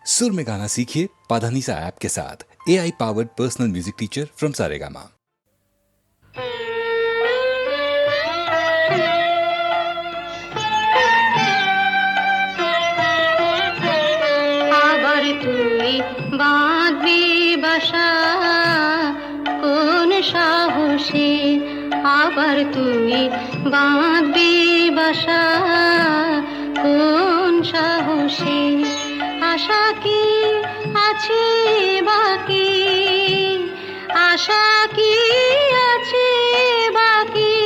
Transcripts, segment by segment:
सुर में गाना सीखिए पाधानीसा ऐप के साथ। AI powered personal music teacher from Saregama. আবার তুই বাঁধবি বাসা কোন সাহসে, আবার তুই বাঁধবি বাসা কোন সাহসে, আশা কি আছে বাকি, আশা কি আছে বাকি,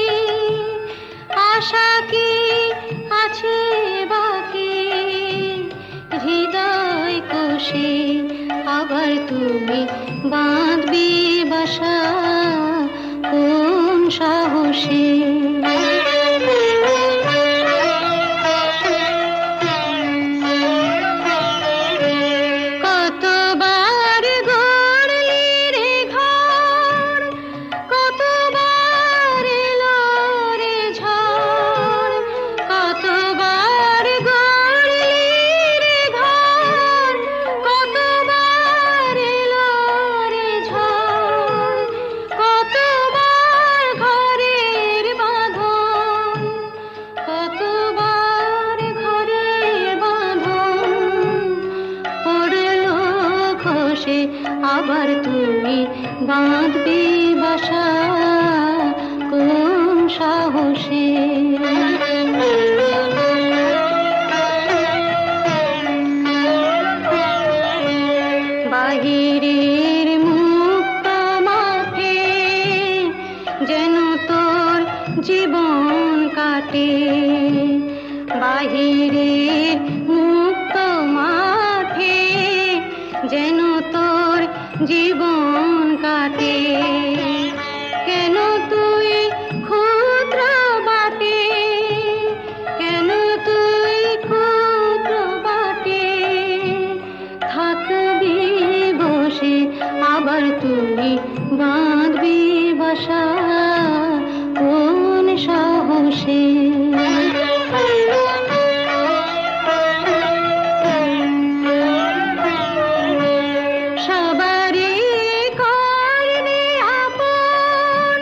আশা কি আছে বাকি হৃদয় কোষে, আবার তুমি বাঁধবি বাসা কোন সাহসে। কতবার গড়লি রে ঘর, কতবার এলো রে ঝড়, কতবার গড়লি রে ঘর, কতবার এলো রে ঝড়, কতবার ঘরের বাঁধন, কতবার ঘরের বাঁধন পড়লো খসে, আবার তুমি বাঁধবি বাসা কোন সাহসে। বাহিরের মুক্ত মাঠে যেন তোর জীবন কাটে, বাহিরের মুক্ত মাঠে যেন তোর জীবন কাটে, কেন তুই ক্ষুদ্র বাটে, কেন তুই ক্ষুদ্র বাটে থাকবি বসে, আবার তুই বাঁধবি বাসা কোন সাহসে। সবারই করলি আপন,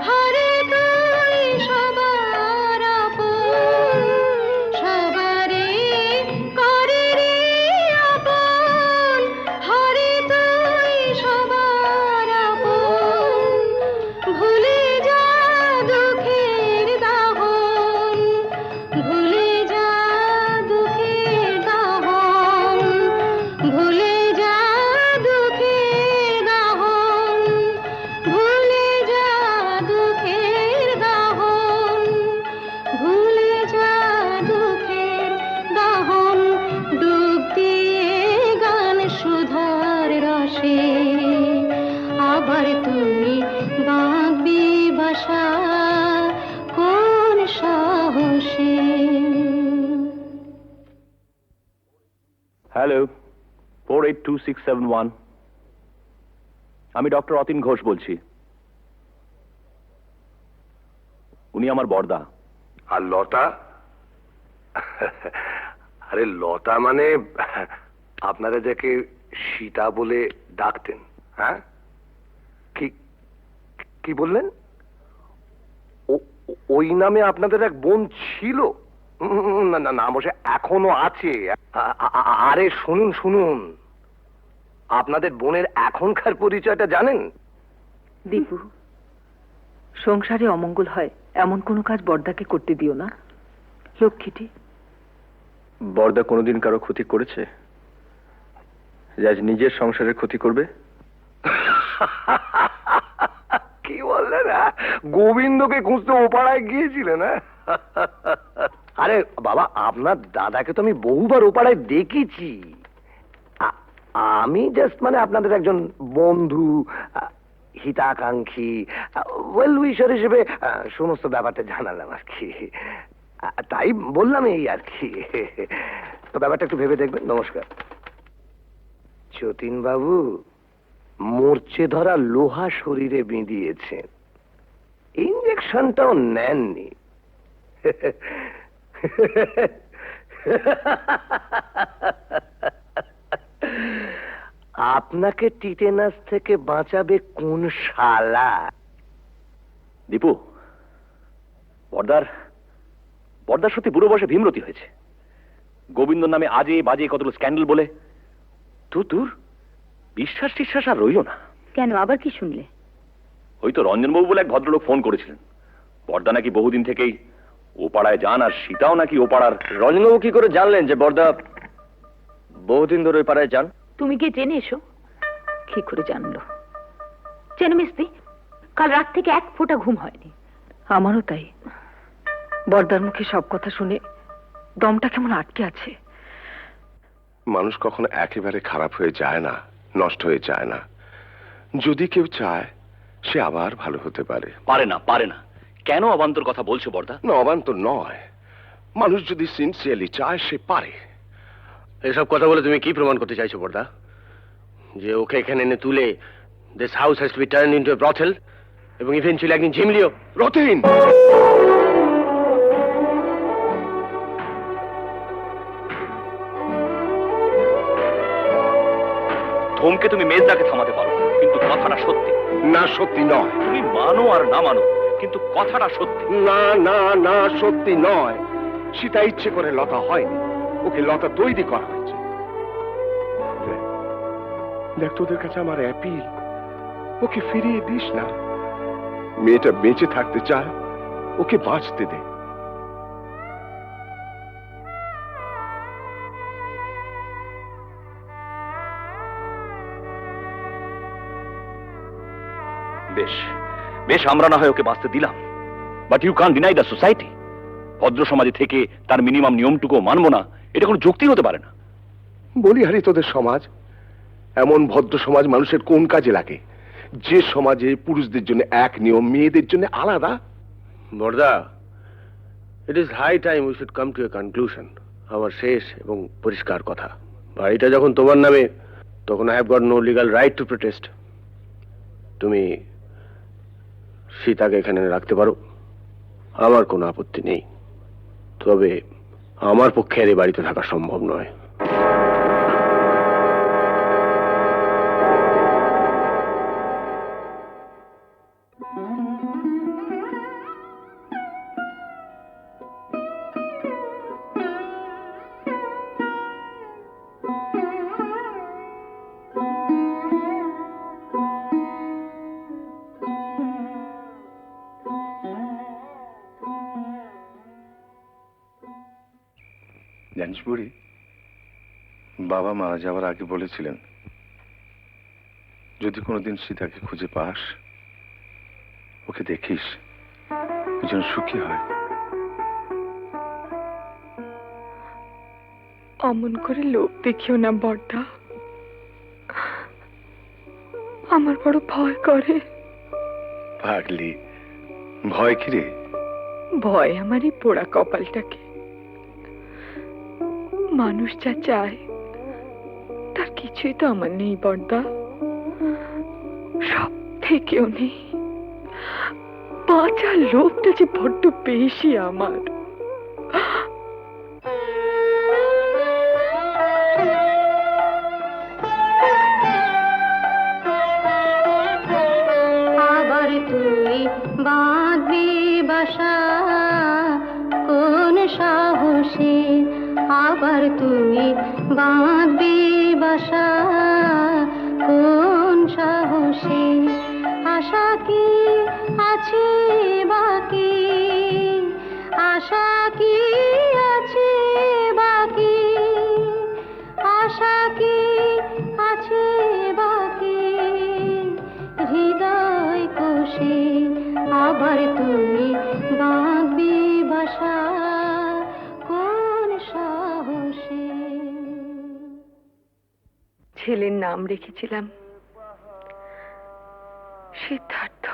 হরে তুই সবার আপন, সবারই করলি আপন, হরে তুই সবার আপন, ভুলে যা দুঃখের দাহন, ভুলে যা দুঃখের দাহন, ভুলে যা দুঃখের দাহন, ভুলে যা দুঃখের দাহন, ভুলে যা দুঃখের দাহন, ডুব দিয়ে গান সুধার রসে, আবার তুমি বাঁধবি বাসা কোন সাহসে। হ্যালো, 482671। আমি ডক্টর অতীন ঘোষ বলছি। উনি আমার বড়দা। আর লতা? আরে লতা মানে আপনারা যাকে সীতা বলে ডাকতেন। হ্যাঁ, কি কি বললেন? ওই নামে আপনাদের এক বোন ছিল? না না না বসে এখনো আছে। আরে শুনুন শুনুন, আপনাদের বোনের এখনকার পরিচয়টা জানেন? দীপু, সংসারে অমঙ্গল হয় এমন কোনো কাজ বড়দাকে করতে দিও না। লক্ষ্মীটি। বড়দা কোনোদিন কারো ক্ষতি করেছে যে আজ নিজের সংসারের ক্ষতি করবে? কি বললেন? গোবিন্দকে খুঁজতে ওপাড়ায় গিয়েছিলেন? আরে বাবা, আপনার দাদাকে তো আমি বহুবার ওপাড়ায় দেখেছি। আমি জাস্ট মানে আপনাদের একজন বন্ধু, হিতাকাঙ্ক্ষী, ওয়েল উইশার হিসেবে সমস্ত ব্যাপারটা জানালাম আর কি। তাই বললাম এই আর কি। তো ব্যাপারটা একটু ভেবে দেখবেন। নমস্কার। যতীন বাবু মরচে ধরা লোহা শরীরে বিঁধিয়েছেন, ইঞ্জেকশনটাও নেননি। আপনাকে টিটেনাস থেকে বাঁচাবে কোন শালা? দীপু, বর্দার বর্দার সত্যি বুড়ো বয়সে ভীমরতি হয়েছে। গোবিন্দ নামে আজে বাজে কতগুলো স্ক্যান্ডেল বলে তোর বিশ্বাস টিশ্বাস আর রইল না। কেন, আবার কি শুনলে? ওই তো রঞ্জনবাবু বলে এক ভদ্রলোক ফোন করেছিলেন, বর্দা নাকি বহুদিন থেকেই ও পাড়ায় যান, আর সীতাও নাকি ও পাড়ার। রঞ্জনবাবু কি করে জানলেন যে বর্দা বহুদিন ধরে ওই পাড়ায় যান? তুমি গিয়ে জেনে এসো। কি করে জানলো? জেনে মিস্তি, কাল রাত থেকে এক ফোঁটা ঘুম হয়নি। আমারও তাই। বর্দার মুখে সব কথা শুনে দমটা কেমন আটকে আছে। মানুষ কখনো একেবারে খারাপ হয়ে যায় না, নষ্ট হয়ে যায় না। যদি কেউ চায় সে আবার ভালো হতে পারে। পারে না কেন অবান্তর কথা বলছো বর্দা? না, অবান্তর নয়। মানুষ যদি সিনসিয়ারলি চায় সে পারে। এসব কথা বলে তুমি কি প্রমাণ করতে চাইছো বর্দা? যে ওকে এখানে এনে তুলে this house has to be turned into a brothel এবং ইভেন্চুয়ালি একদিন ঝিমলিও? রতিন, ধমকে তুমি মেজদাকে থামাতে পারো, কিন্তু কথাটা সত্যি। না সত্যি নয়। তুমি মানো আর না মানো, কিন্তু কথাটা সত্যি। না না না, সত্যি নয়। সীতা ইচ্ছে করে লতা হয়নি, ওকে লতা তৈরি করা হয়েছে। দেখ, তোদের কাছে আমার অ্যাপিল, ওকে ফিরিয়ে দিস না। মেয়েটা বেঁচে থাকতে চায়, ওকে বাঁচতে দে। বেশ বেশ, আমরা না হয় ওকে বাঁচতে দিলাম, but you can't deny the society. ভদ্র সমাজে থেকে তার মিনিমাম নিয়মটুকু মানবো না, এটা কোনো যুক্তি হতে পারে না। বলি হারি, তোদের সমাজ এমন ভদ্র সমাজ মানুষের কোন কাজে লাগে? যে সমাজে পুরুষদের জন্য এক নিয়ম, মেয়েদের জন্য আলাদা। বর্দা, it is high time we should come to a conclusion. আমার শেষ এবং পরিষ্কার কথা, বাড়িটা যখন তোমার নামে, তখন I have got no legal right to protest. তুমি সীতাকে এখানে রাখতে পারো, আমার কোনো আপত্তি নেই। তবে আমার পক্ষে আর এই বাড়িতে থাকা সম্ভব নয়। জানিস বুড়ি, বাবা মারা যাওয়ার আগে বলেছিলেন যদি কোনোদিন সীতাকে খুঁজে পাস, ওকে দেখিস, দুজন সুখী হয়। অমন করে লোভ দেখিও না বড়দা, আমার বড় ভয় করে। পাগলি, ভয় কিরে? ভয় আমার এই পোড়া কপালটাকে। মানুষ যা চায় তার কিছুই তো আমার নেই বড়দা, সব থেকেও নেই। বাঁচার লোভটা যে বড্ড বেশি আমার। আবার তুই বাঁধবি বাসা কোন সাহসে? আবার তুই বাঁধবি বাসা কোন সাহসে? আশা কি আছে বাকি? আশা কি আছে বাকি? আশা কি আছে বাকি? হৃদয় কোষে আবার তুই বাঁধবি বাসা কোন সাহসে? ছেলের নাম রেখেছিলাম সিদ্ধার্থ।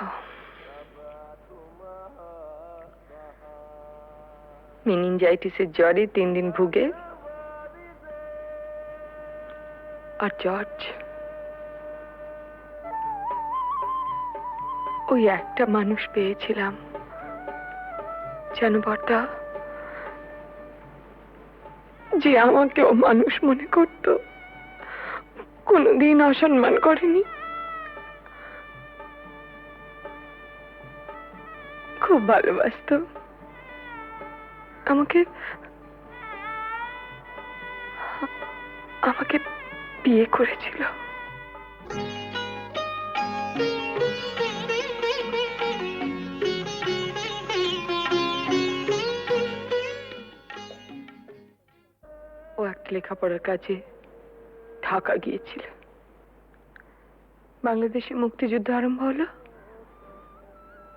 মেনিনজাইটিসের জ্বরে 3 দিন ভুগে, আর জর্জ ওই একটা মানুষ পেয়েছিলাম জানো বড়দা, যে আমাকেও মানুষ মনে করত, কোনোদিন অসম্মান করেনি, খুব ভালোবাসতো আমাকে। আমাকে বিয়ে করেছিল। ও একটা লেখাপড়ার কাজে ঢাকা গিয়েছিল। বাংলাদেশে মুক্তিযুদ্ধ আরম্ভ হলো।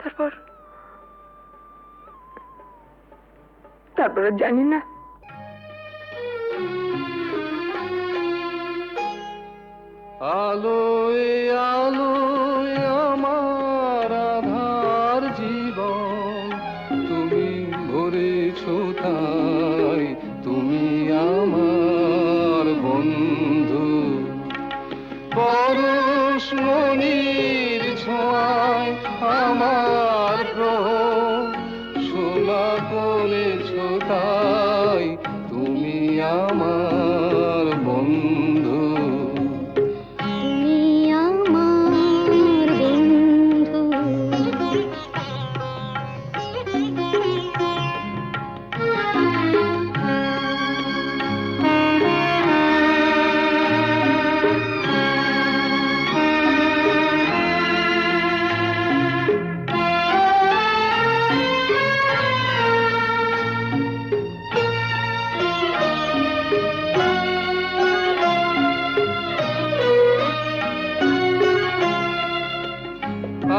তারপর আর জানি না। আলোয় আলোয় আমার আধার জীবন, তুমি ভরেছ তাই, তুমি আমার বন্ধু। পরশমণির ছোঁয়ায় আমার গ্রহ সোনা করেছ তাই, তুমি আমার বন্ধু। তুমি আমার বন্ধু।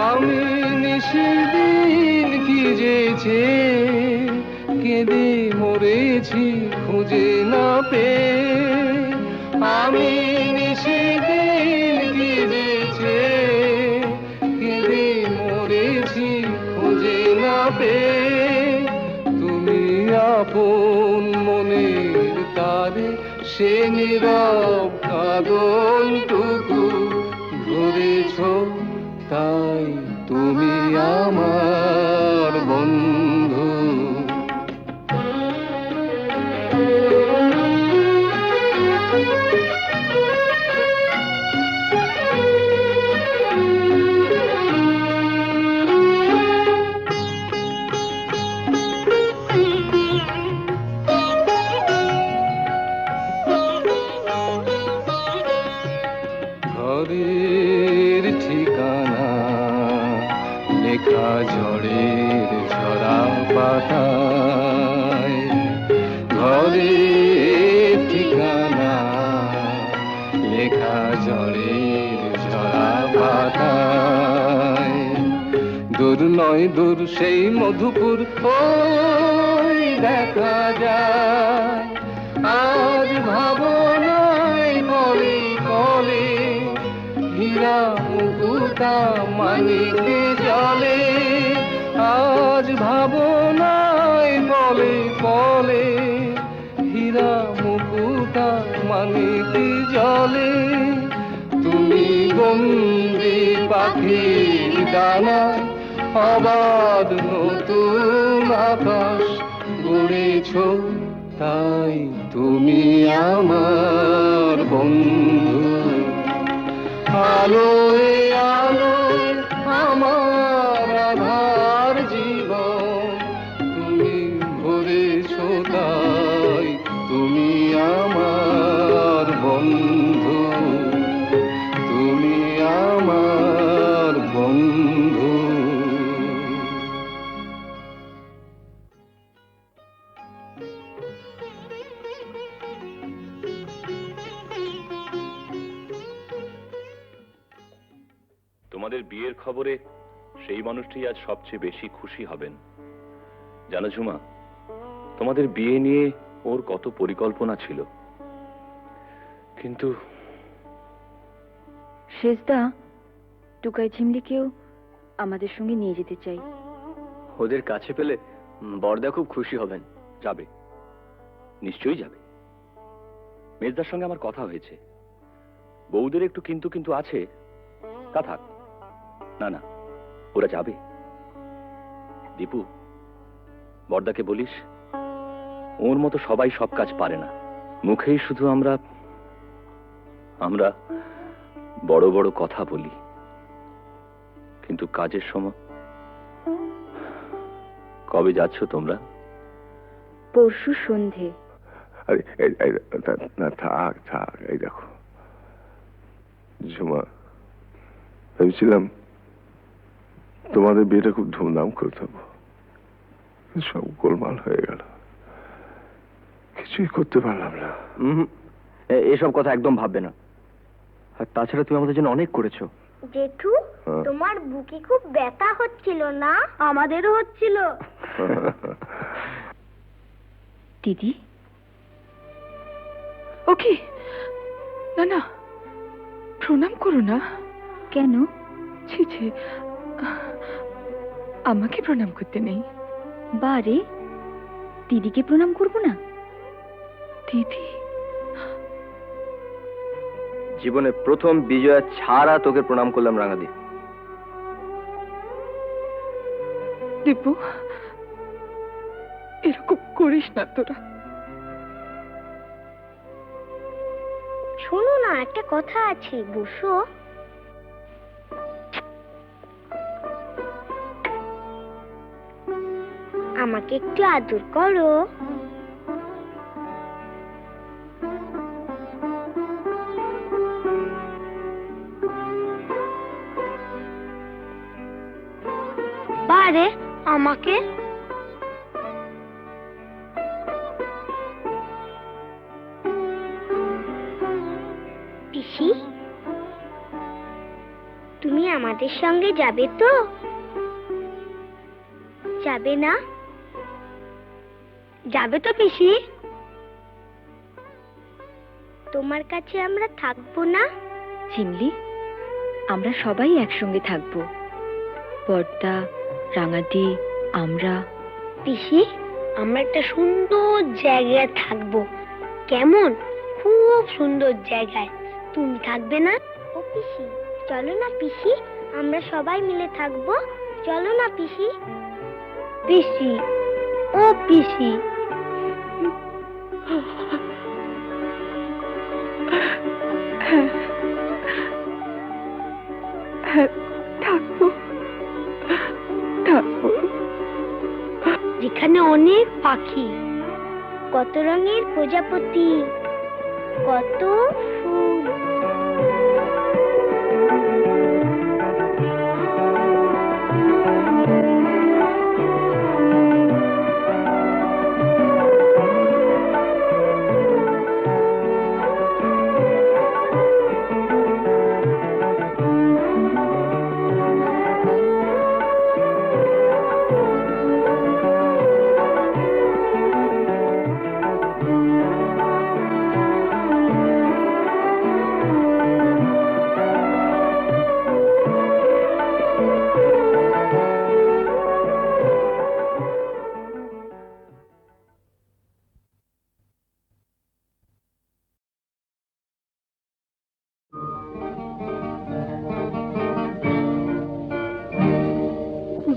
আমি নিশিদিন কি যেছে কেঁদে মরেছি খুঁজে না পেয়ে। আমি নিশিদিন কি যেছে কেঁদে মরেছি খুঁজে না পেয়ে। তুমি আপন মনের তারে সে নীরব কাঁদনটুকু ধরেছ তাই, তুমি আমার বন্ধু। ঘরের ঠিকানা লেখা ঝড়ের ঝরা পাতায়, ঘরের ঠিকানা লেখা ঝড়ের ঝরা পাতায়। দূর নয় দূর সেই মধুপুর ওই দেখা যায়, আজ ভাবনায় বলে বলে হীরা মুকুতা মানিকে জলে। আজ ভাবনায় বলে বলে হীরা মুকুতা মানিকে জলে। তুমি বন্দি পাখির ডানায় অবাধ নতুন আকাশ গড়েছ তাই, তুমি আমার বন্ধু। আলোয় আলোয় আমার আধার জীবন, তুমি ভরেছ তাই, তুমি আমার বন্ধু। তুমি আমার বন্ধু। তোমাদের বিয়ের খবরে সেই মানুষটি আজ সবচেয়ে বেশি খুশি হবেন। জানো ঝুমা, তোমাদের বিয়ে নিয়ে ওর কত পরিকল্পনা ছিল, কিন্তু শেষদা, টুকাই ঝিমলিকেও আমাদের সঙ্গে নিয়ে যেতে চাই। ওদের কাছে পেলে বড়দা খুব খুশি হবেন। যাবে, নিশ্চয়ই যাবে। মেজদার সঙ্গে আমার কথা হয়েছে, বউদের একটু কিন্তু কিন্তু আছে, তা থাক। না না, ওরা যাবে। দীপু, বড়দাকে বলিস ওর মতো সবাই সব কাজ পারে না, মুখেই শুধু আমরা আমরা বড় বড় কথা বলি, কিন্তু কাজের সময় কবে যাচ্ছ তোমরা? পরশু সন্ধে। আরে না, থাক থাক, এই দেখো ঝুমা, ভেবেছিলাম তোমাদের বিয়েটা খুব ধুমধাম করে দেবো, সব গোলমাল হয়ে গেল, কিছুই করতে পারলাম না। এসব কথা একদম ভাববে না। আর তাছাড়া তুমি আমাদের জন্য অনেক করেছো। জেঠু, তোমার বুকে খুব ব্যথা হচ্ছিল না? আমাদেরও হচ্ছিল। দিদি, ওকে, না না, প্রণাম করো না। কেন? ছি ছি, আমাকে প্রণাম করতে নেই। বারে, দিদিকে প্রণাম করব না? দিদি, জীবনে প্রথম বিজয়া ছাড়া তোকে প্রণাম করলাম রাঙাদি। দীপু, এরকম করিস না তোরা। শোনো না, একটা কথা আছে, বসো। আমাকে একটু আদর করো। বারে, আমাকে পিসি, তুমি আমাদের সঙ্গে যাবে তো? যাবে না? যাবে তো পিসি? তোমার কাছে আমরা থাকবো না? চিমলি, আমরা সবাই একসঙ্গে থাকবো। বর্দা, রাঙাদি, আমরা। পিসি, আমরা একটা সুন্দর জায়গায় থাকবো। কেমন? খুব সুন্দর জায়গায়। তুমি থাকবে না? ও পিসি, চলো না পিসি, আমরা সবাই মিলে থাকবো। চলো না পিসি। পিসি, ও পিসি। হ্যাঁ, থাকবো থাকবো। যেখানে অনেক পাখি, কত রঙের প্রজাপতি, কত ফুল।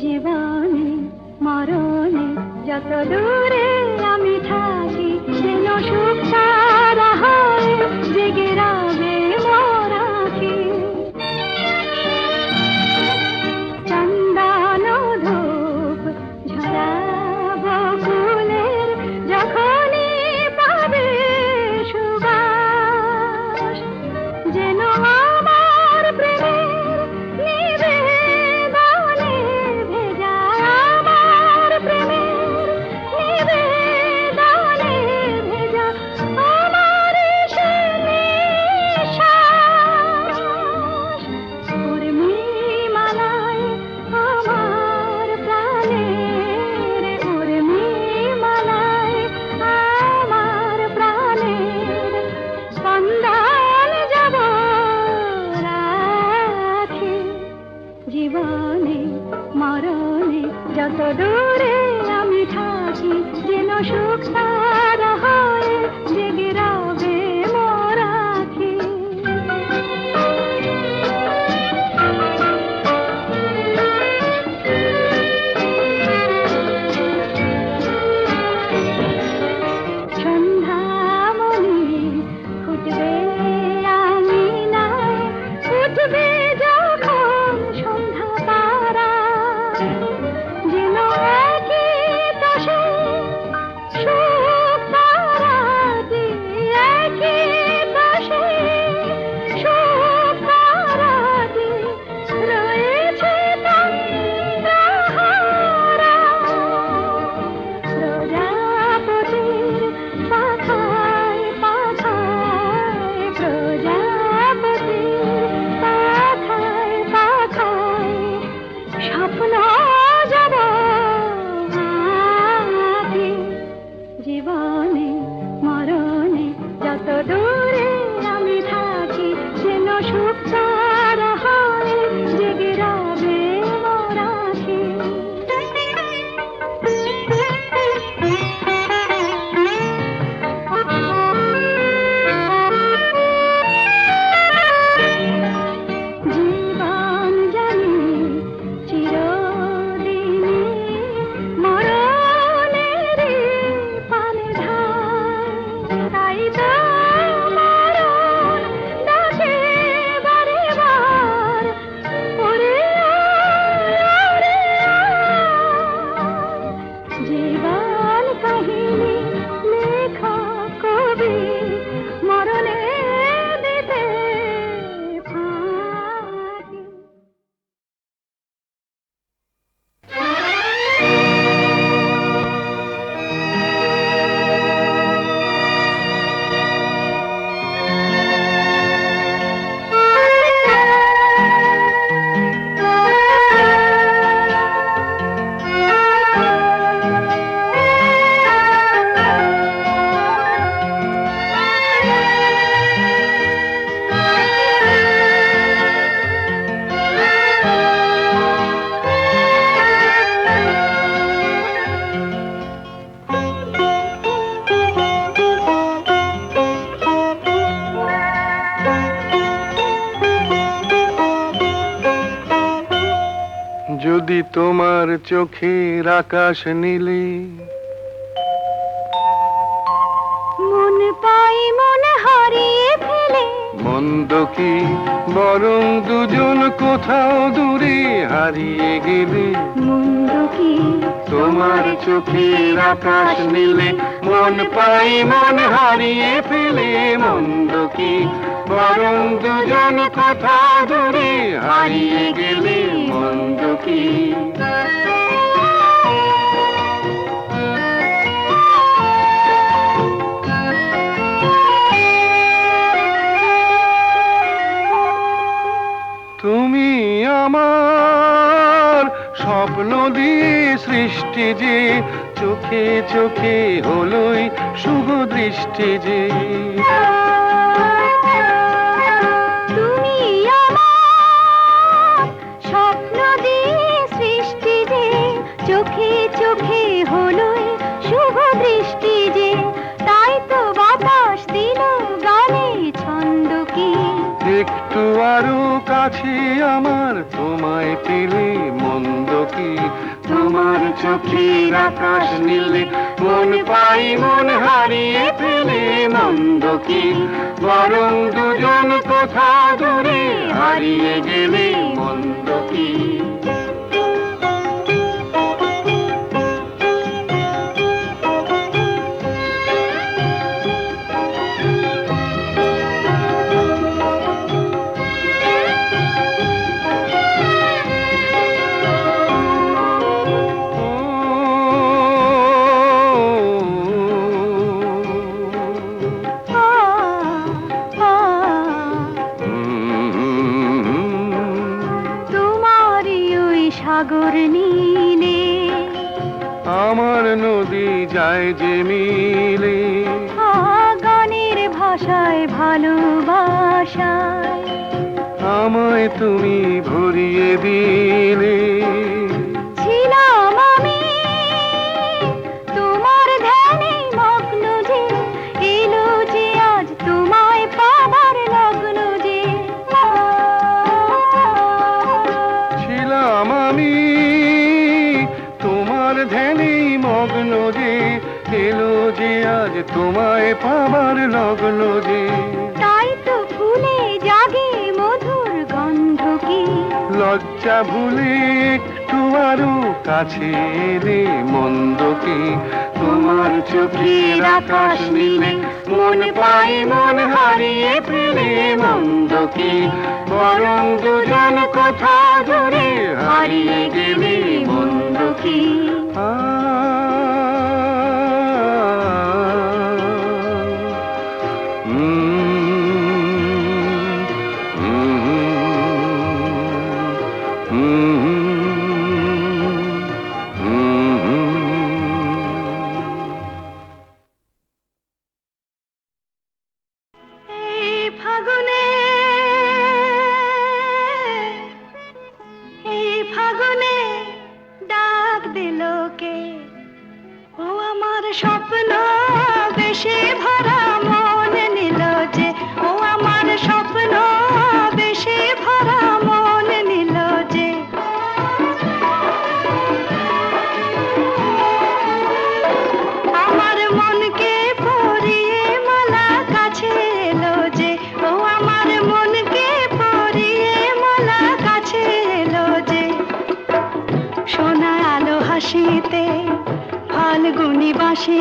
জীবনে মরণে যত দূরে আমি থাকি, যেন সুখ সারা হয় জেগে রবে মোর আঁখি। চন্দন ধূপ ঝরাব ফুলের যখনই পাবে সুবাস, যেন আমার প্রেমের নিবেদনে ভেজা, আমার প্রেমের নিবেদনে সুখ ছাড়া হয় জেগে রবে মরাখে জীবন জানি চিরদিনে মরণের পানে ধায় তাই তো মরণ ডাকে বারে বার ওরে ওরে জীবন কাহিনী লেখা কবি মরণে দিতে ফাঁকি যদি তোমার চোখের আকাশ নীলে মন পাই মন হারিয়ে ফেলে মন্দ কি বরং দুজন কোথাও দূরে হারিয়ে গেলে মন্দ কি তোমার চোখের আকাশ নীলে মন পাই মন হারিয়ে ফেলে মন্দ কি বরং দুজন কোথাও দূরে হারিয়ে গেলে মন্দ কি তুমি আমার স্বপ্ন দিয়ে সৃষ্টি যে চোখে চোখে হলোই শুভ দৃষ্টি যে তুমি আমার স্বপ্ন দিয়ে সৃষ্টি যে চোখে চোখে হলোই শুভ দৃষ্টি যে তাই তো বাতাস দিল গানে ছন্দ কি একটু আরো কাছে আমার তোমায় পেলে মন্দ কি তোমার চোখের আকাশ নীলে মন পাই মন হারিয়ে ফেলে মন্দ কি বরং দুজন কোথা দূরে হারিয়ে গেলে মন্দ কি সাগর নীলে আমার নদী যায় যে মিলে গানের ভাষায় ভালোবাসায় আমায় তুমি ভরিয়ে দিলে ছিলাম আমি তোমার ধ্যানে মগ্ন যে এলো যে আজ তোমায় পাবার লগ্ন যে ছিলাম আমি তোমার ধ্যানে মগ্ন যে এলো যে আজ তোমায় পাবার লগ্ন যে তাই তো ফুলে জাগে মধুর গন্ধ কি লজ্জা ভুলে একটু আরো কাছে এলে মন্দ কি তোমার চোখের আকাশ নীলে মন পাই মন হারিয়ে ফেলে মন্দ কি বরং দুজন কোথা দূরে হারিয়ে গেলে মন্দ কি ফাগুনে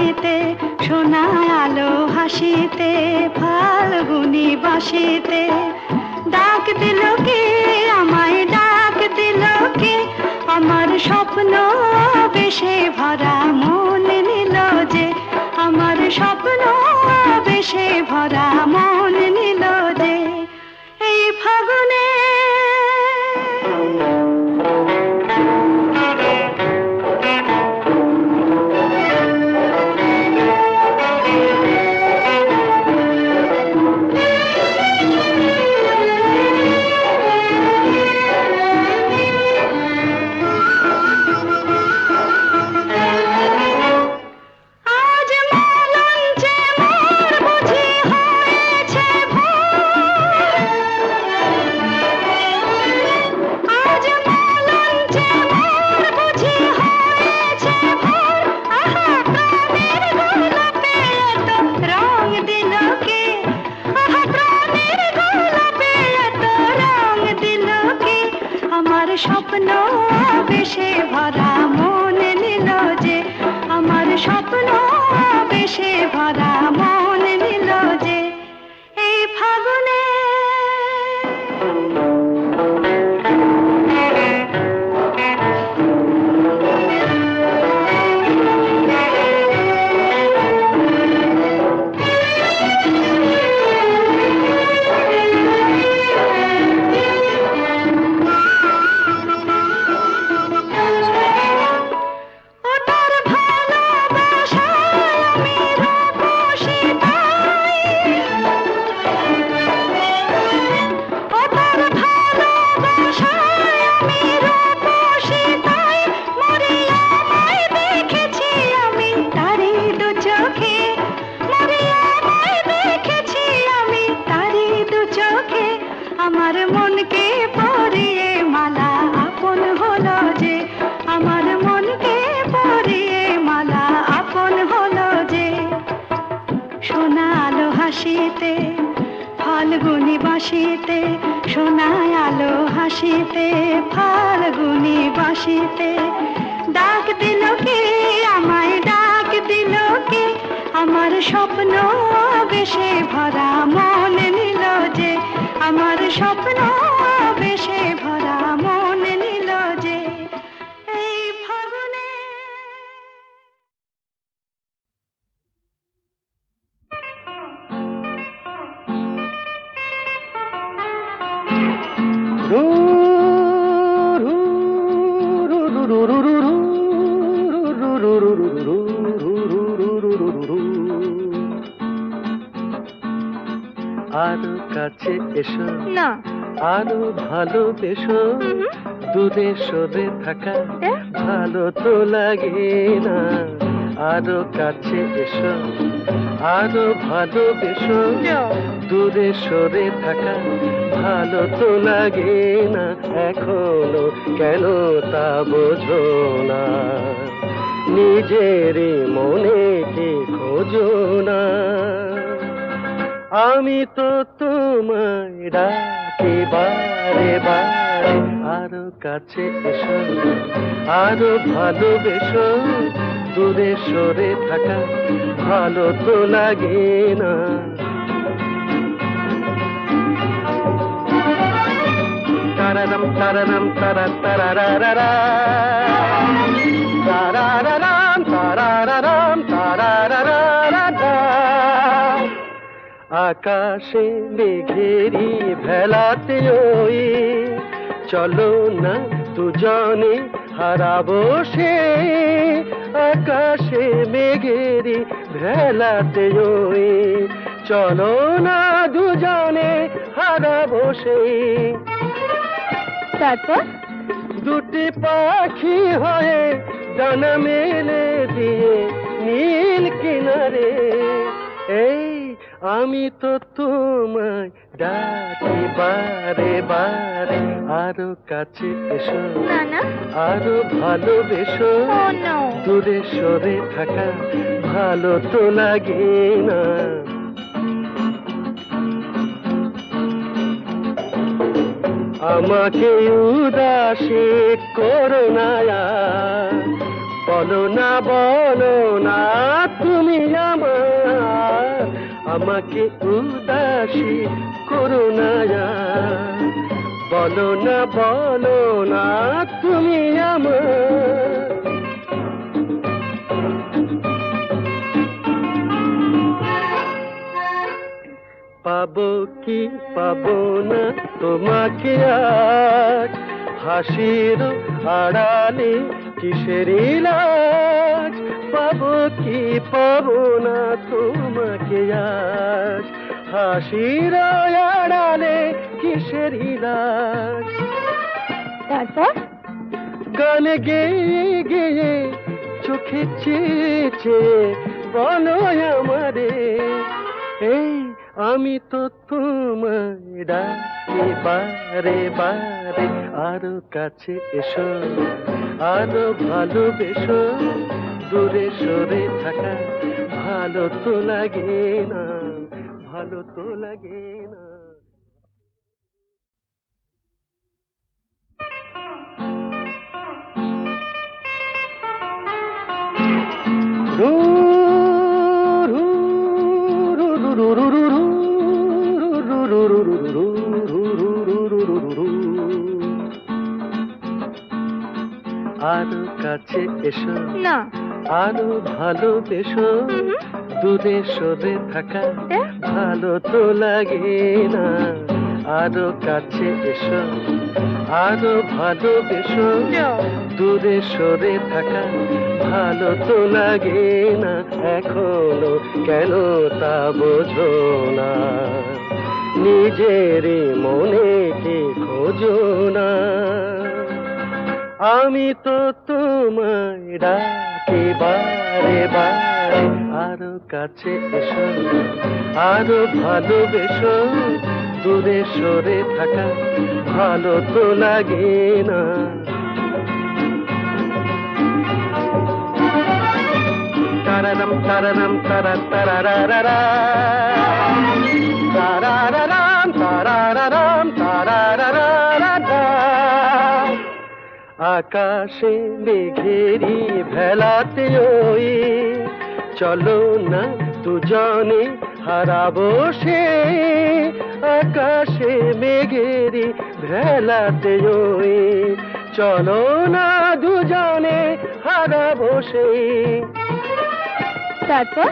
বাঁশিতে সোনায় আলো হাসিতে ফাল্গুনি বাঁশিতে ডাক দিল কে আমায় ডাক দিল কে আমার স্বপ্ন বেশে ভরা মন নিল যে আমার স্বপ্ন বেশে ভরা মন নিল যে এই ফাগুনে স্বপ্ন বেশে ভরা মন নিল যে আমার স্বপ্ন বেশে ভরা মন নিল যে এই ফাগুনে আমার মনকে পরিয়ে মালা আপন হলো যে আমার মনকে পরিয়ে মালা আপন হলো যে সোনা আলো হাসিতে ফাল্গুনি বাঁশিতে সোনায় আলো হাসিতে ফাল্গুনি বাঁশিতে ডাক দিল কে আমায় ডাক দিল কে আমার স্বপ্ন বেশে ভরা মন নিল যে আমার স্বপ্ন বেশে ভরা মন নিল যে এই ফাগুনে আরো কাছে এসো না আরো ভালোবেসো দূরে সরে থাকা ভালো তো লাগে না আরো কাছে এসো আরো ভালোবেসো দূরে সরে থাকা ভালো তো লাগে না এখনো কেন তা বোঝো না নিজের মনে কে খোঁজো না আমি তো তোমায় ডাকি বারে বারে আরো কাছে এসো আরো ভালোবেসো দূরে সরে থাকা ভালো তো লাগে না তারারাম তারারাম তারা তারারারা তারারারাম তারারারাম তারারারা আকাশে মেঘেরি ভেলাতে ওই চলো না দুজনে হারাবো সে আকাশে মেঘেরি ভেলাতে ওই চলো না দুজনে হারাবো সে তারপর দুটি পাখি হয়ে ডানা মেলে দিয়ে নীল কিনারে এই আমি তো তোমায় ডাকি বারে বারে আরো কাছে এসো আরো ভালোবেসো দূরে সরে থাকা ভালো তো লাগে না আমাকে উদাসী করো না বলো না তুমি আমার, আমাকে উদাসী করো না আর। বলো না তুমি আমার। পাবো কি পাবো না তোমাকে আজ, হাসির আড়ালে কিসের লাজ। পাবো কি পাবো না তোমাকে আজ, হাসির আড়ালে কিসের লাজ। তারপর গান গেয়ে গেয়ে চোখে চেয়ে চেয়ে বলো আমারে, এই আমি তো তোমায় ডাকি বারে বারে। আরো কাছে এসো, আরো ভালোবেসো, দূরে সরে থাকা ভালো তো লাগে না, ভালো তো লাগে না। আরো কাছে এসো না, আরো ভালোবেসো, দূরে সরে থাকা ভালো তো লাগে না। আরো কাছে এসো, আরো ভালোবেসো, দূরে সরে থাকা ভালো তো লাগে না। এখনো কেন তা বোঝো না, নিজের মনে কি খোঁজো না। আমি তো তোমায় ডাকি বারে বারে। আরো কাছে এসো, আরো ভালোবেসো, দূরে সরে থাকা ভালো তো লাগে না। তারারাম তারারাম তারা তারারারা, তারারারাম তারারারাম তারারারা। আকাশে মেঘেরি ভেলাতে ওই, চলো না দুজনে হারাবো সে। আকাশে মেঘেরি ভেলাতে ওই, চলো না দুজনে হারাবো সে। তারপর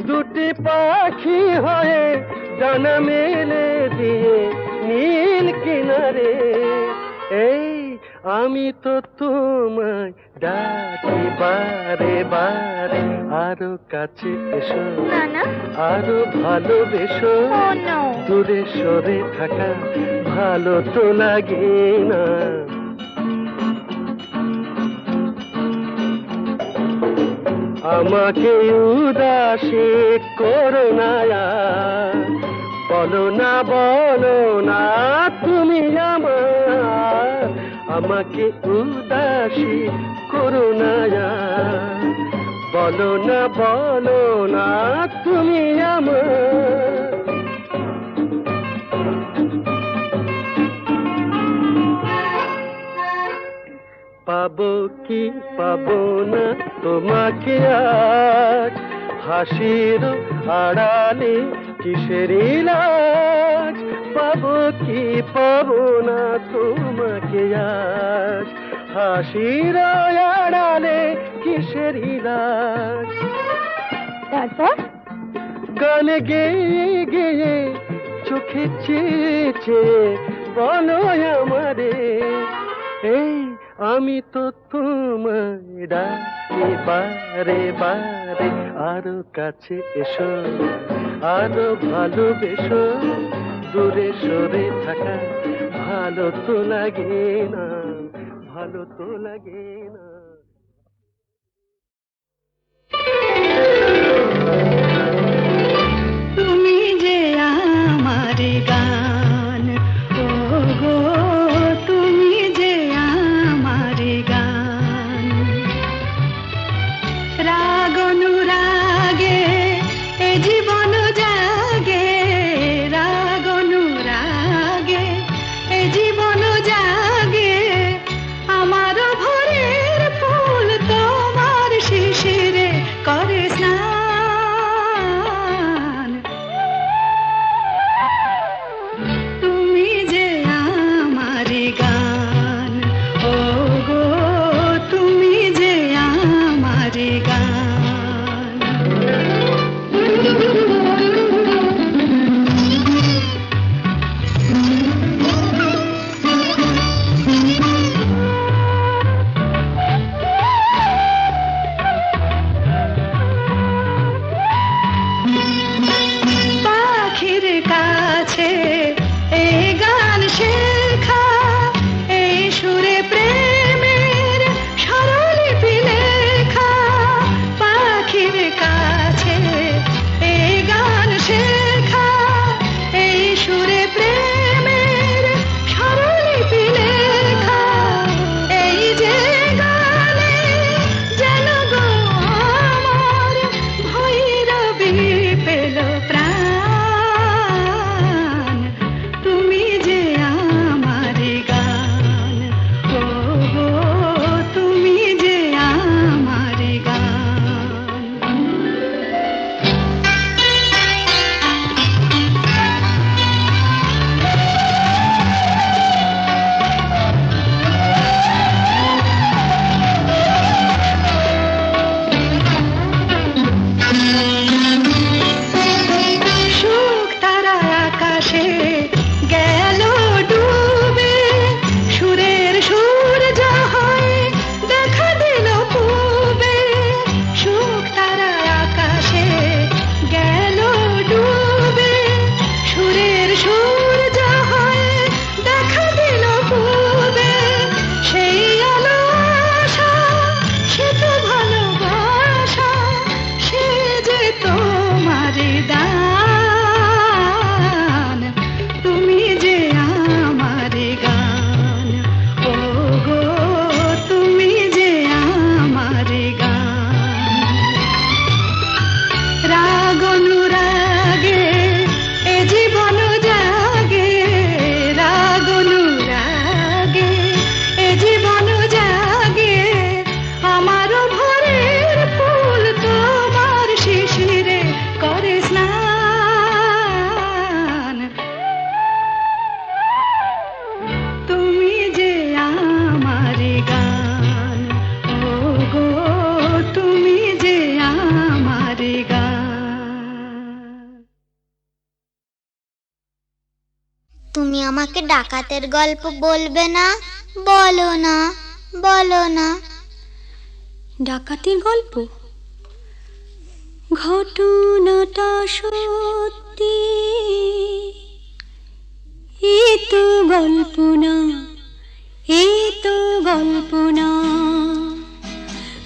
দুটি পাখি হয়ে ডানা মেলে দিয়ে নীল কিনারে, এই আমি তো তোমায় ডাকি বারে বারে। আরো কাছে এসো, আরো ভালোবেসো, দূরে সরে থাকা ভালো তো লাগে না। আমাকে উদাসী করো না আর। বলো না তুমি আমার, আমাকে উদাসী করো না আর। বলো না তুমি আমার। পাবো কি পাবো না তোমাকে আজ, হাসির আড়ালে কিসের লাজ। পাবো কি পাবো না তোমাকে আজ, হাসির আড়ালে কিসের লাজ। তারপর গান গেয়ে গেয়ে চোখে চেয়ে চেয়ে বলো আমারে, এই আমি তো তোমায় ডাকি বারে বারে। আরো কাছে এসো, আরো ভালোবেসো, দূরে সরে থাকা ভালো তো লাগে না, ভালো তো লাগে না। তুমি যে আমার গান, ও গো তুমি যে আমার গান। রাগ অনুরাগে এ জীবন জাগে, রাগ অনুরাগে এ জীবন জাগে। আমার ভোরের তুমি আমাকে ডাকাতের গল্প বলবে না? বলো না, বলো না। ডাকাতের গল্প? ঘটনাটা সত্যি, এ তো গল্প না, এ তো গল্প না।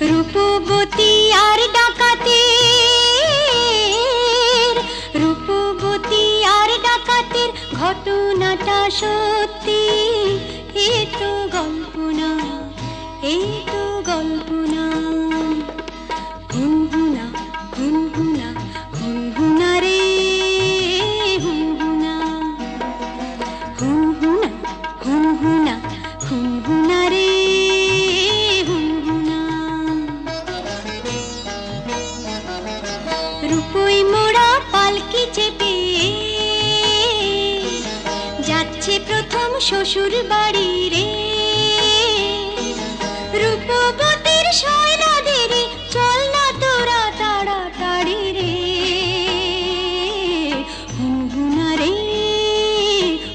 রূপবতী আর ডাকাতের, রূপবতী আর ডাকাতের ঘটনাটা সত্যি, এ তো গল্প না, এ তো গল্প না। হুনহুনা হুনহুনা হুনহুনা রে হুনহুনা, হুনহুনা হুনহুনা হুনহুনা রে হুনহুনা। রূপই মোড়া পালকি চেপে যাচ্ছে প্রথম শ্বশুর বাড়ি রে। রূপবতীর শৈলাদের চল না তোরা তাড়াতাড়ি রে। হুনহুনা রে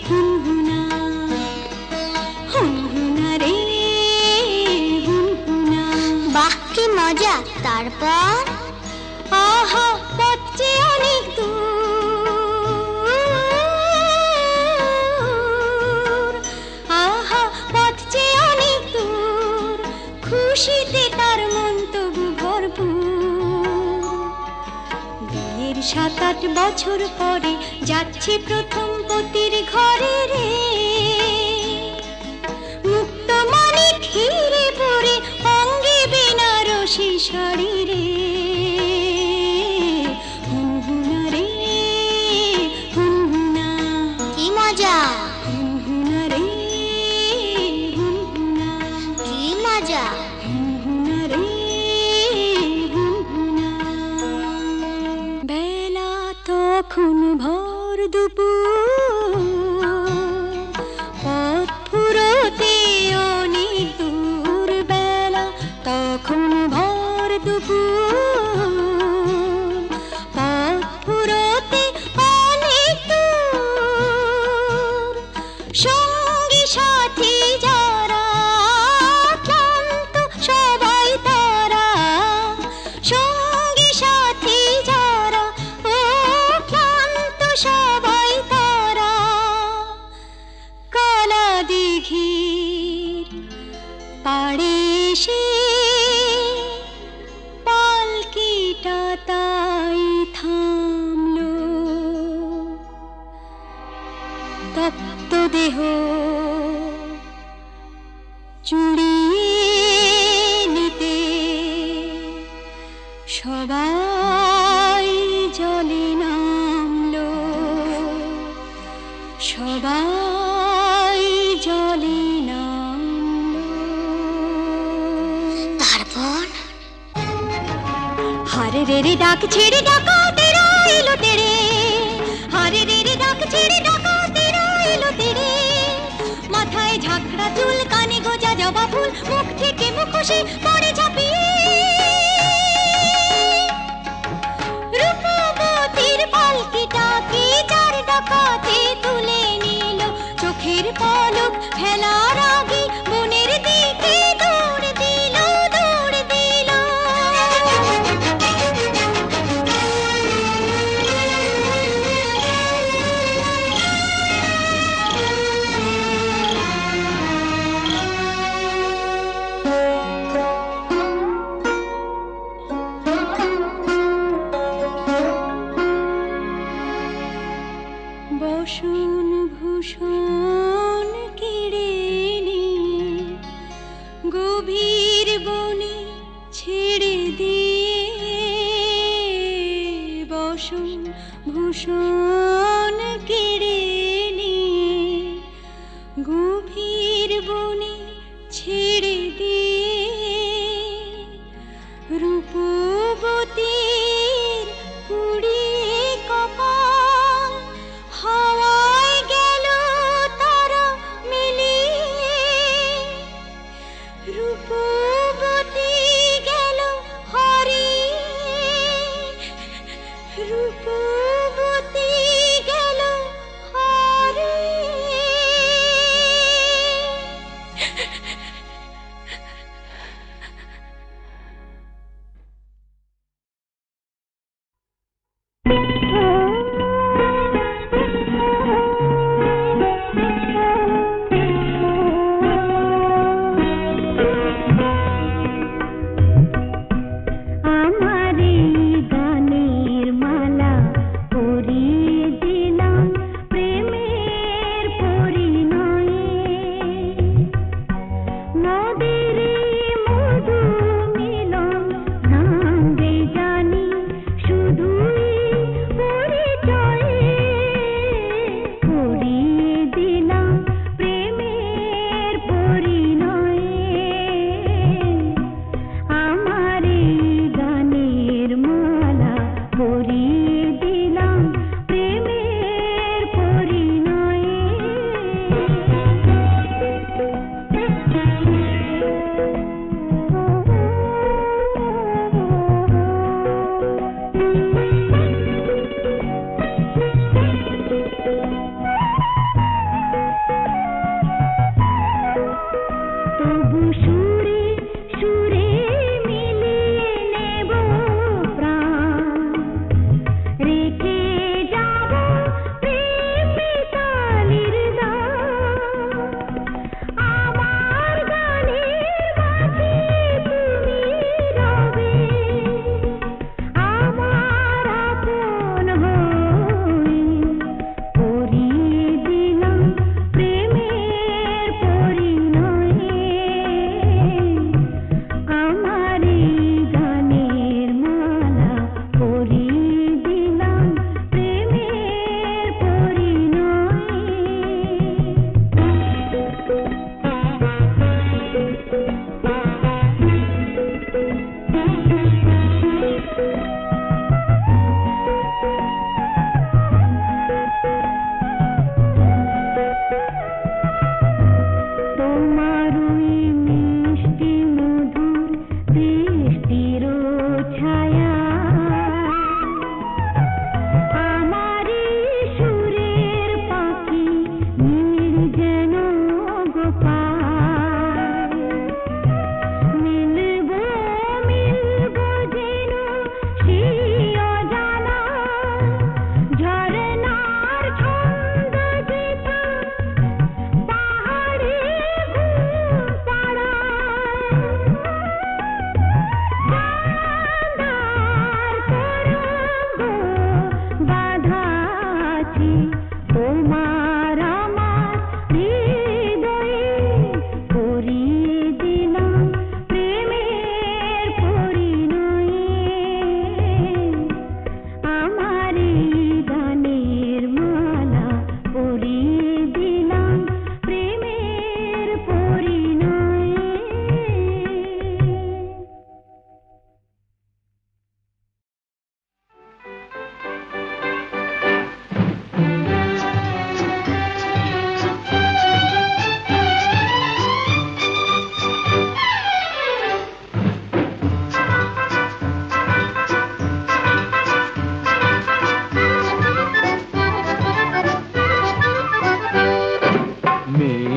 হুনহুনা, হুনহুনা রে হুনহুনা। বাহ কি মজা! তারপর আহা পথ যে অনেক দূর, আহা পথ যে অনেক দূর, খুশিতে তার মন তবু ভরপুর। বিয়ের 7-8 বছর পরে যাচ্ছে প্রথম পতির ঘরে রে। মুক্ত মানিক হিরে পরে অঙ্গে বেনারসি শাড়ি রে। হুনহুনা রে হুনহুনা, কি মজা! হুনহুনা রে হুনহুনা, কি মজা! হুনহুনা রে হুনহুনা। বেলা তখন ভর দুপুর, পথ ফুরোতে অনেক দূর। বেলা তখন ভর দুপুর, পথ ফুরোতে অনেক দূর। সঙ্গী সাথী যারা ক্লান্ত সবাই তারা, সঙ্গী সাথী যারা ও ক্লান্ত সবাই তারা। কালা দিঘির পাড়ে এসে পালকিটা তাই থামলো। তপ্ত দেহ চুড়িয়ে নিতে সবাই জলে নামলো, সবাই জলে নামলো। তারপর হারে রে রে ডাক ছেড়ে ডাকাতেরা এলো তেরে, হারে রে রে ডাক ছেড়ে ডাকাতেরা এলো তেরে। মাথায় ঝাঁকড়া চুল, কানে গোজা জবা ফুল, মুখ থেকে মুখোশে পড়ে ঝাঁপিয়ে। রূপবতীর পালকিটাকে চার ডাকাতে তুলে নিল, চোখের পলক ফেলার আগে বনের দিকে দৌড় দিল, দৌড় দিল। বসন ভূষণ কেড়ে নিয়ে গভীর বনে ছেড়ে দিয়ে, বসন ভূষণ কেড়ে নিয়ে গভীর বনে ছেড়ে দিয়ে। রূপবতীর পুড়িয়ে কপাল হাওয়ায় গেল তারা মিলিয়ে। রূপবতী গেল হারিয়ে, রূপবতী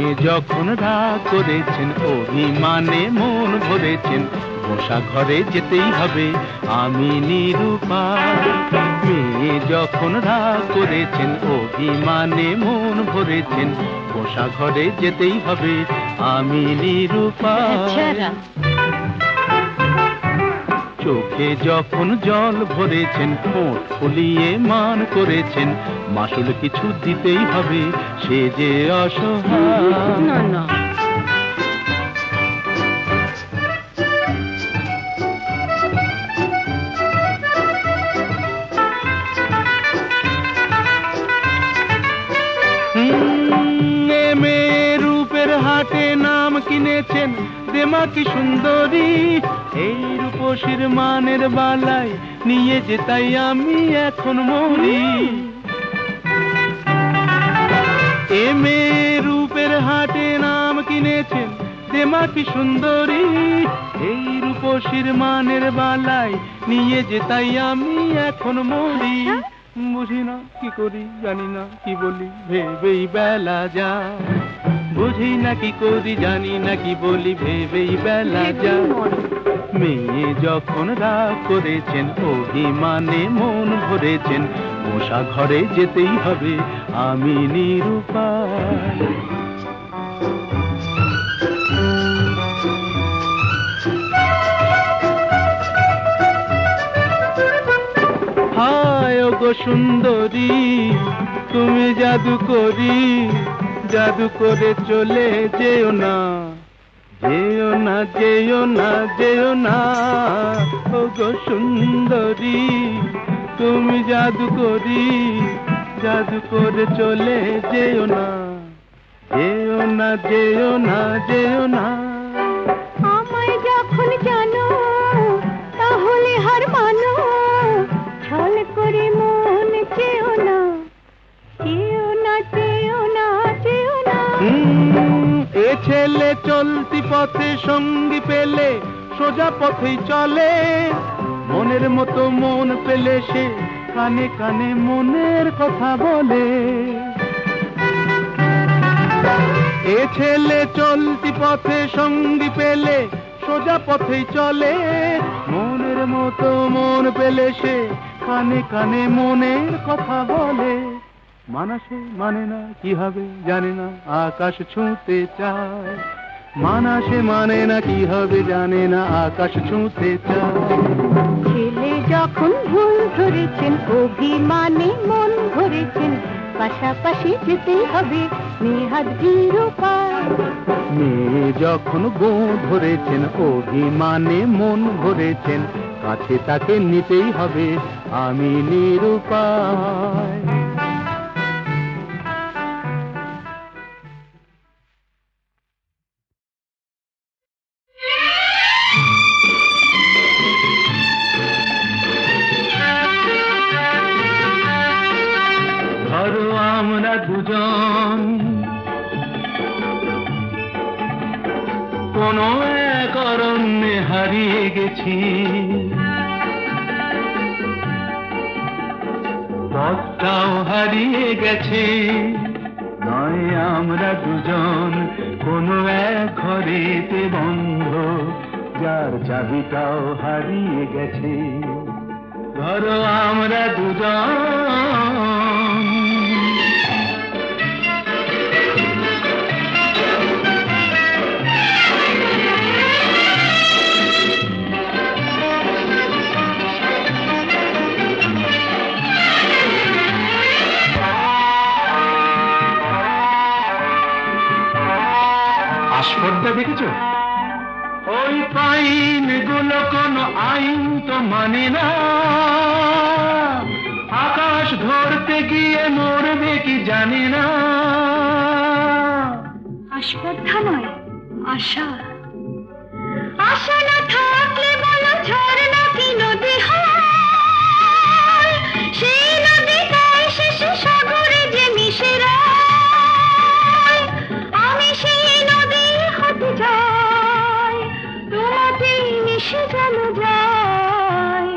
মেয়ে যখন রাগ করেছেন, অভিমানে মন ভরেছেন, বসা ঘরে যেতেই হবে আমি নিরুপায়। মেয়ে যখন রাগ করেছেন, অভিমানে মন ভরেছেন, বসা ঘরে যেতেই হবে আমি নিরুপায়। চোখে যখন জল ভরেছেন, ঠোঁট ফুলিয়ে মান করেছেন, মাসুল কিছু দিতেই হবে সে যে অসহায়। না না, মেয়ের রূপের হাটে নাম কিনেছেন দেমাকি সুন্দরী, এই রূপসীর মানের বালায় নিয়ে যে তাই আমি এখন মরি। এ মেয়ের রূপের হাটে নাম কিনেছেন দেমাকি সুন্দরী, এই রূপসীর মানের বালায় নিয়ে যে তাই আমি এখন মরি। বুঝি না কি করি, জানি না কি বলি, ভেবেই বেলা যায়। বুঝি না কি করি, জানি না কি বলি, ভেবেই বেলা যায়। মেয়ে যখন রাগ করেছেন, অভিমানে মন ভরেছেন, বসা ঘরে যেতেই হবে আমি নিরুপায়। হায় ওগো সুন্দরী, তুমি জাদু করি, জাদু করে চলে যেও না, যেও না, যেও না, যেও না। ওগো সুন্দরী, তুমি জাদু করি, জাদু করে চলে যেও না, যেও না, যেও না, যেও না। আমায় যখন জানো তাহলে হার মানো, ছল করে মন চেও না, চেও না, চেও না, চেও না। এ ছেলে চলতি পথে সঙ্গী পেলে সোজা পথেই চলে, মনের মতো মন পেলে সে কানে কানে মনের কথা বলে। এ ছেলে চলতি পথে সঙ্গী পেলে সোজা পথেই চলে, মনের মতো মন পেলে সে কানে কানে মনের কথা বলে। মানাসে মানে না কি হবে জানে না, আকাশ ছুঁতে চায়। মানাসে মানে না কি হবে জানে না, আকাশ ছুঁতে চায়। ছেলে যখন ভুল ধরেছেন, অভিমানে মন ভরেছেন, পাশাপাশি যেতেই হবে নেহাত নিরুপায়। মেয়ে যখন গো ধরেছেন, অভিমানে মন ভরেছেন, কাছে তাকে নিতেই হবে আমি নিরুপায়। ধরো আমরা দুজন কোন এক অরণ্যে হারিয়ে গেছি, পথটাও হারিয়ে গেছে। নয় আমরা দুজন কোন এক ঘরেতে বন্ধ, যার চাবিটাও হারিয়ে গেছে। ধরো আমরা দুজন আস্পর্ধা দেখেছো? ওই পাইন গুলো কোনো আইন তো মানে না, আকাশ ধরতে গিয়ে মরবে কি জানি না। আস্পর্ধা নয়, আশা। আশা না থাকলে বলো ঝর্ণা কি নদী হয়, সেই নদীটাই শেষে সাগরে যে মিশে রয়। আমি সেই নদী হতে যাই, তোমাতেই মিশে যেন যাই।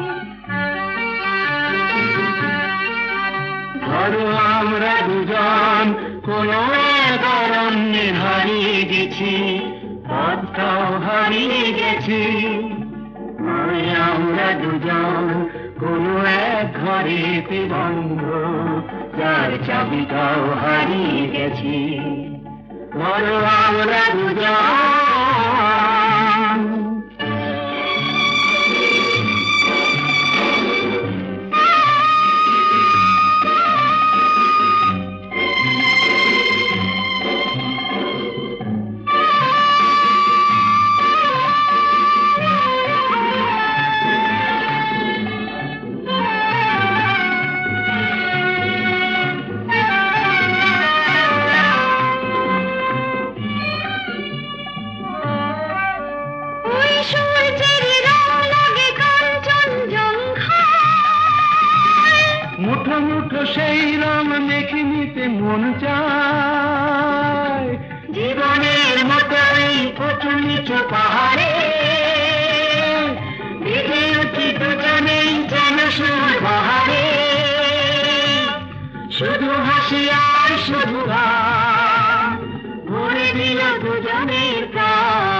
ধরো আমরা দুজন কোন এক অরণ্যে হারিয়ে গেছি, পথটাও হারিয়ে গেছি। ওই আমরা দুজন কোনো এক ঘরেতে বন্ধ, যার চাবিটাও হারিয়ে গেছি। বলো আমরা দুজন। ওই সূর্যের রং লাগে কাঞ্চনজঙ্ঘায়, মুঠো মুঠো সেই রং মেখে নিতে মন চায়। জীবনের মতো এই উঁচু নিচু পাহাড়ে বেঁধে উঠি দুজনেই যেন সুর বাহারে। শুধু হাসি আর শুধু গান ভরে দিল দুজনের প্রাণ।